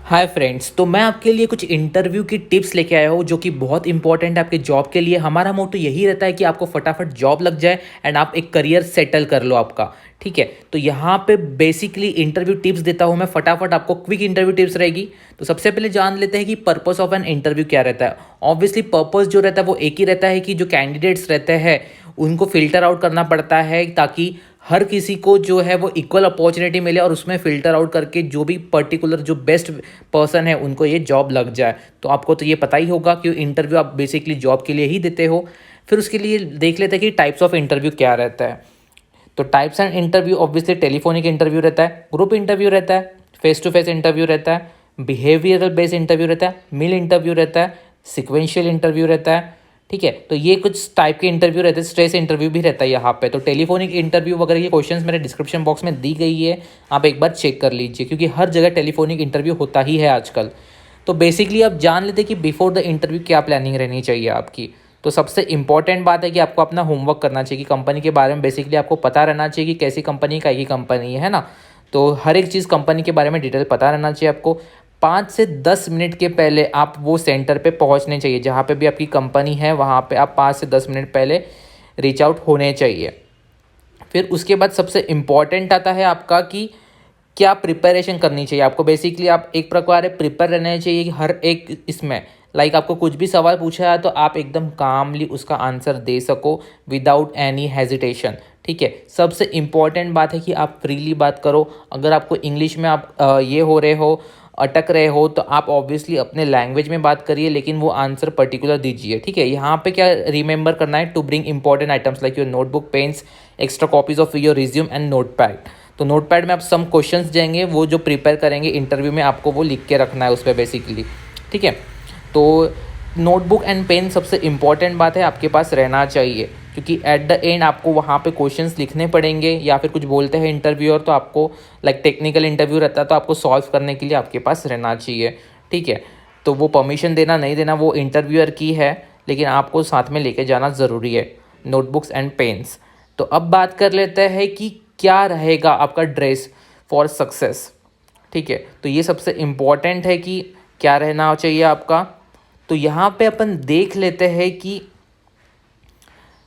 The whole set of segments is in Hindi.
हाय फ्रेंड्स, तो मैं आपके लिए कुछ इंटरव्यू की टिप्स लेके आया हूँ जो कि बहुत इंपॉर्टेंट है आपके जॉब के लिए। हमारा मोटो यही रहता है कि आपको फटाफट जॉब लग जाए एंड आप एक करियर सेटल कर लो आपका। ठीक है, तो यहाँ पे बेसिकली इंटरव्यू टिप्स देता हूँ मैं फटाफट आपको। क्विक इंटरव्यू टिप्स रहेगी। तो सबसे पहले जान लेते हैं कि पर्पस ऑफ एन इंटरव्यू क्या रहता है। ऑब्वियसली पर्पस जो रहता है वो एक ही रहता है कि जो कैंडिडेट्स रहते हैं उनको फिल्टर आउट करना पड़ता है ताकि हर किसी को जो है वो इक्वल अपॉर्चुनिटी मिले और उसमें फ़िल्टर आउट करके जो भी पर्टिकुलर जो बेस्ट पर्सन है उनको ये जॉब लग जाए। तो आपको तो ये पता ही होगा कि इंटरव्यू आप बेसिकली जॉब के लिए ही देते हो। फिर उसके लिए देख लेते हैं कि टाइप्स ऑफ इंटरव्यू क्या रहता है। तो types and interview obviously telephonic interview रहता है, ग्रुप इंटरव्यू रहता है, फेस टू फेस इंटरव्यू रहता है, बिहेवियरल बेस्ड इंटरव्यू रहता है, मिल इंटरव्यू रहता है, सिक्वेंशियल इंटरव्यू रहता है। ठीक है, तो ये कुछ टाइप के इंटरव्यू रहते हैं। स्ट्रेस इंटरव्यू भी रहता है यहाँ पे। तो टेलीफोनिक इंटरव्यू वगैरह ये क्वेश्चंस मेरे डिस्क्रिप्शन बॉक्स में दी गई है, आप एक बार चेक कर लीजिए क्योंकि हर जगह टेलीफोनिक इंटरव्यू होता ही है आजकल। तो बेसिकली आप जान लेते कि बिफोर द इंटरव्यू क्या प्लानिंग रहनी चाहिए आपकी। तो सबसे इंपॉर्टेंट बात है कि आपको अपना होमवर्क करना चाहिए कि कंपनी के बारे में बेसिकली आपको पता रहना चाहिए कि कैसी कंपनी का ही कंपनी है ना। तो हर एक चीज़ कंपनी के बारे में डिटेल पता रहना चाहिए आपको। 5 से 10 मिनट के पहले आप वो सेंटर पे पहुंचने चाहिए जहाँ पे भी आपकी कंपनी है, वहाँ पे आप 5 से 10 मिनट पहले रीच आउट होने चाहिए। फिर उसके बाद सबसे इम्पॉर्टेंट आता है आपका कि क्या प्रिपरेशन करनी चाहिए आपको। बेसिकली आप एक प्रकार प्रिपेयर रहना चाहिए कि हर एक इसमें आपको कुछ भी सवाल पूछा है तो आप एकदम कामली उसका आंसर दे सको विदाउट एनी हेजिटेशन। ठीक है, सबसे इम्पॉर्टेंट बात है कि आप फ्रीली बात करो। अगर आपको इंग्लिश में आप ये हो रहे हो, अटक रहे हो, तो आप ऑब्वियसली अपने लैंग्वेज में बात करिए लेकिन वो आंसर पर्टिकुलर दीजिए। ठीक है, यहाँ पे क्या रिमेंबर करना है, to bring important items like your notebook, pens, extra copies of your resume and notepad. तो नोटपैड में आप सम क्वेश्चंस देंगे, वो जो प्रिपेयर करेंगे इंटरव्यू में आपको वो लिख के रखना है उस पर बेसिकली। ठीक है, तो नोटबुक एंड पेन सबसे इम्पॉर्टेंट बात है आपके पास रहना चाहिए क्योंकि एट द एंड आपको वहाँ पे क्वेश्चंस लिखने पड़ेंगे या फिर कुछ बोलते हैं इंटरव्यूअर तो आपको टेक्निकल इंटरव्यू रहता है तो आपको सॉल्व करने के लिए आपके पास रहना चाहिए। ठीक है, तो वो परमिशन देना नहीं देना वो इंटरव्यूअर की है, लेकिन आपको साथ में लेके जाना ज़रूरी है नोटबुक्स एंड पेन्स। तो अब बात कर लेते हैं कि क्या रहेगा आपका ड्रेस फॉर सक्सेस। ठीक है, तो ये सबसे इम्पॉर्टेंट है कि क्या रहना चाहिए आपका। तो यहाँ पे अपन देख लेते हैं कि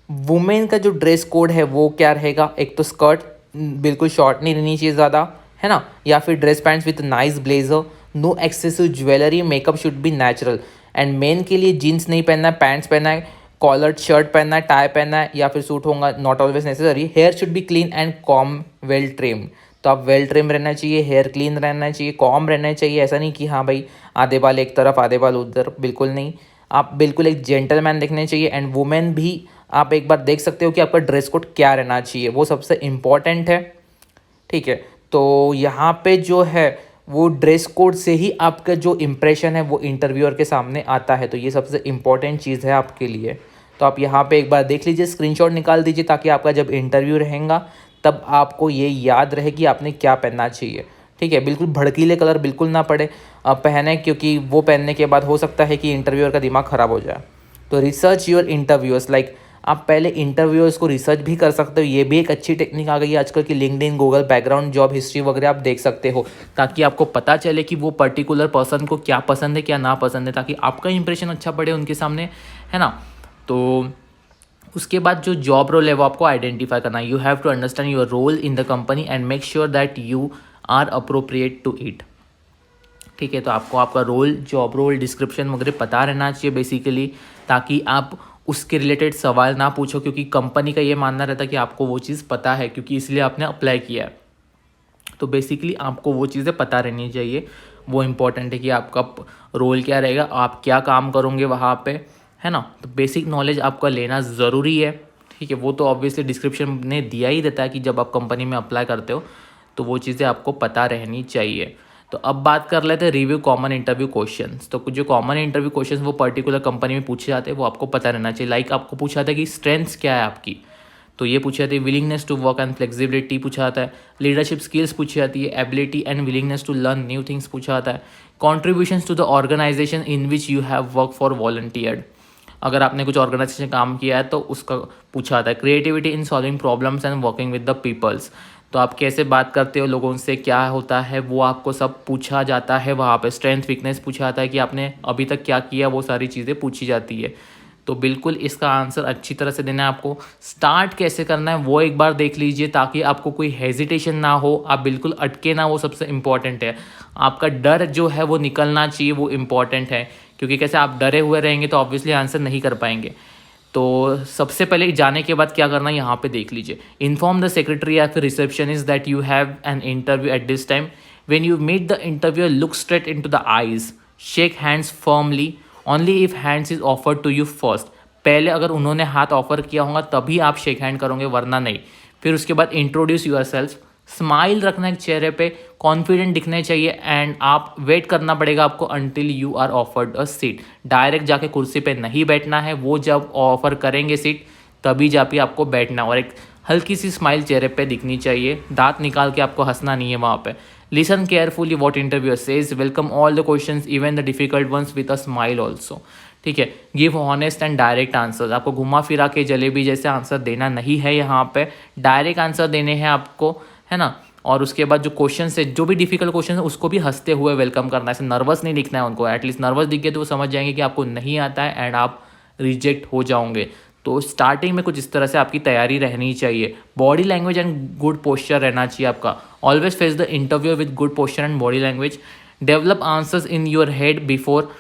वुमेन का जो ड्रेस कोड है वो क्या रहेगा। एक तो स्कर्ट बिल्कुल शॉर्ट नहीं रहनी चाहिए ज़्यादा, है ना, या फिर dress pants with nice blazer, no excessive jewellery, makeup should be natural. And men के लिए जीन्स नहीं पहनना है, पैंट्स पहनना है, कॉलर्ड शर्ट पहनना है, टाई पहनना है या फिर सूट होगा, not always necessary. Hair should be clean and comb well trim. तो आप वेल ट्रिम रहना चाहिए, हेयर क्लीन रहना चाहिए, कॉम रहना चाहिए। ऐसा नहीं कि हाँ भाई आधे बाल एक तरफ आधे बाल उधर, बिल्कुल नहीं। आप बिल्कुल एक जेंटलमैन दिखने चाहिए। एंड वुमेन भी आप एक बार देख सकते हो कि आपका ड्रेस कोड क्या रहना चाहिए, वो सबसे इम्पॉर्टेंट है। ठीक है, तो यहाँ पे जो है वो ड्रेस कोड से ही आपका जो इम्प्रेशन है वो इंटरव्यूअर के सामने आता है। तो ये सबसे इम्पॉर्टेंट चीज़ है आपके लिए। तो आप यहाँ पे एक बार देख लीजिए, स्क्रीनशॉट निकाल दीजिए ताकि आपका जब इंटरव्यू रहेगा तब आपको ये याद रहे कि आपने क्या पहनना चाहिए। ठीक है, बिल्कुल भड़कीले कलर बिल्कुल ना पड़े पहने क्योंकि वो पहनने के बाद हो सकता है कि इंटरव्यूअर का दिमाग ख़राब हो जाए। तो रिसर्च योर इंटरव्यूअर्स, आप पहले इंटरव्यूअर्स को रिसर्च भी कर सकते हो। ये भी एक अच्छी टेक्निक आ गई है आजकल की, LinkedIn, Google, background job history वगैरह आप देख सकते हो ताकि आपको पता चले कि वो पर्टिकुलर पर्सन को क्या पसंद है क्या ना पसंद है, ताकि आपका इंप्रेशन अच्छा पड़े उनके सामने, है ना। तो उसके बाद जो जॉब रोल है वो आपको आइडेंटिफाई करना है। You have to understand your role in the company and make sure that you are appropriate to it. ठीक है, तो आपको आपका रोल, जॉब रोल डिस्क्रिप्शन वगैरह पता रहना चाहिए बेसिकली, ताकि आप उसके रिलेटेड सवाल ना पूछो क्योंकि कंपनी का ये मानना रहता है कि आपको वो चीज़ पता है क्योंकि इसलिए आपने अप्लाई किया है। तो बेसिकली आपको वो चीज़ें पता रहनी चाहिए। वो इम्पॉर्टेंट है कि आपका रोल क्या रहेगा, आप क्या काम करोगे वहाँ पे, है ना। तो बेसिक नॉलेज आपका लेना ज़रूरी है। ठीक है, वो तो ऑब्वियसली डिस्क्रिप्शन ने दिया ही रहता है कि जब आप कंपनी में अप्लाई करते हो तो वो चीज़ें आपको पता रहनी चाहिए। तो अब बात कर लेते हैं रिव्यू कॉमन इंटरव्यू क्वेश्चंस। तो कुछ जो कॉमन इंटरव्यू क्वेश्चंस वो पर्टिकुलर कंपनी में पूछे जाते हैं वो आपको पता रहना चाहिए। आपको पूछा था कि स्ट्रेंथ्स क्या है आपकी, तो ये पूछा जाती है। Willingness to work and flexibility पूछा जाता है। लीडरशिप स्किल्स पूछी जाती है। Ability and willingness to learn new things पूछा जाता है। Contributions to the organisation in which you have work for volunteered, अगर आपने कुछ ऑर्गेनाइजेशन काम किया है तो उसका पूछा जाता है। Creativity in solving problems and working with the peoples, तो आप कैसे बात करते हो लोगों से, क्या होता है वो आपको सब पूछा जाता है वहाँ पे। स्ट्रेंथ वीकनेस पूछा जाता है कि आपने अभी तक क्या किया, वो सारी चीज़ें पूछी जाती है। तो बिल्कुल इसका आंसर अच्छी तरह से देना है आपको। स्टार्ट कैसे करना है वो एक बार देख लीजिए, ताकि आपको कोई हेजिटेशन ना हो, आप बिल्कुल अटके ना, वो सबसे इम्पॉर्टेंट है। आपका डर जो है वो निकलना चाहिए, वो इम्पॉर्टेंट है, क्योंकि कैसे आप डरे हुए रहेंगे तो ऑब्वियसली आंसर नहीं कर पाएंगे। तो सबसे पहले जाने के बाद क्या करना है यहाँ पे देख लीजिए। इन्फॉर्म द सेक्रेटरी या फिर receptionist that you have an interview at this time. When you meet the interviewer, look straight into the eyes, shake hands firmly, only if hands is offered to you first. पहले अगर उन्होंने हाथ ऑफर किया होगा तभी आप शेक हैंड करोगे, वरना नहीं। फिर उसके बाद इंट्रोड्यूस यूर सेल्फ, स्माइल रखना है चेहरे पे, कॉन्फिडेंट दिखने चाहिए, एंड आप वेट करना पड़ेगा आपको until you are offered a seat. Direct जाके कुर्सी पे नहीं बैठना है, वो जब ऑफर करेंगे सीट तभी जाके आपको बैठना, और एक हल्की सी स्माइल चेहरे पे दिखनी चाहिए, दांत निकाल के आपको हंसना नहीं है वहाँ पे। Listen carefully what interviewer says, welcome all the questions even the difficult ones with a smile also. ठीक है, give honest and direct answer. आपको घुमा फिरा के जलेबी जैसे आंसर देना नहीं है यहाँ पे, डायरेक्ट आंसर देने हैं आपको, है ना। और उसके बाद जो क्वेश्चन है, जो भी डिफिकल्ट क्वेश्चन है उसको भी हंसते हुए वेलकम करना है, ऐसे नर्वस नहीं दिखना है उनको। एटलीस्ट नर्वस दिख गए तो वो समझ जाएंगे कि आपको नहीं आता है एंड आप रिजेक्ट हो जाओगे। तो स्टार्टिंग में कुछ इस तरह से आपकी तैयारी रहनी चाहिए। Body language and good posture रहना चाहिए आपका। Always face the interview with good posture and body language. Develop answers in your head before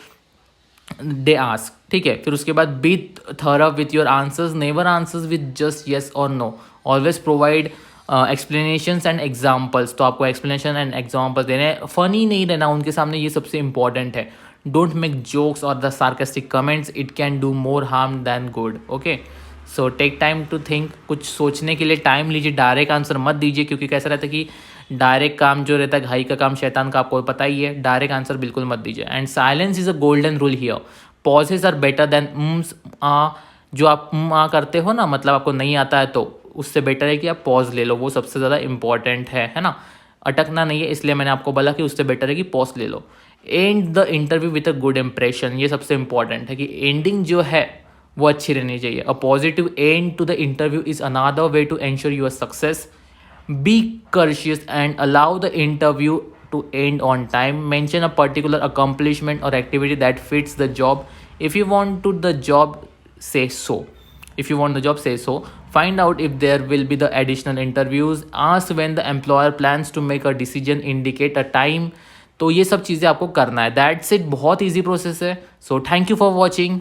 they ask. ठीक है, फिर उसके बाद be thorough with your answers, never answers with just yes और no. Always provide explanations and examples. तो आपको एक्सप्लेनेशन एंड एग्जाम्पल्स देने, फनी नहीं रहना उनके सामने, ये सबसे इंपॉर्टेंट है। डोंट मेक जोक्स और the sarcastic comments, it can do more harm than good. Okay, so take time to think, कुछ सोचने के लिए टाइम लीजिए, डायरेक्ट आंसर मत दीजिए, क्योंकि कैसा रहता है कि डायरेक्ट काम जो रहता है घाई का काम शैतान का, आपको पता ही है। डायरेक्ट आंसर बिल्कुल मत दीजिए। And silence is a golden rule here. Pauses are better than uh. जो आप आ करते हो ना, मतलब आपको नहीं आता है तो उससे बेटर है कि आप पॉज ले लो, वो सबसे ज़्यादा इंपॉर्टेंट है ना। अटकना नहीं है, इसलिए मैंने आपको बोला कि उससे बेटर है कि पॉज ले लो। End the interview with a good impression, ये सबसे इंपॉर्टेंट है कि एंडिंग जो है वो अच्छी रहनी चाहिए। A positive end to the interview is another way to ensure your success. Be courteous and allow the interview to end on time. Mention a particular accomplishment or activity that fits the job. If you want to the job, say so. If you want the job, say so. Find out if there will be the additional interviews. Ask when the employer plans to make a decision. Indicate a time. तो ये सब चीज़ें आपको करना है। That's it, बहुत easy process है। So thank you for watching.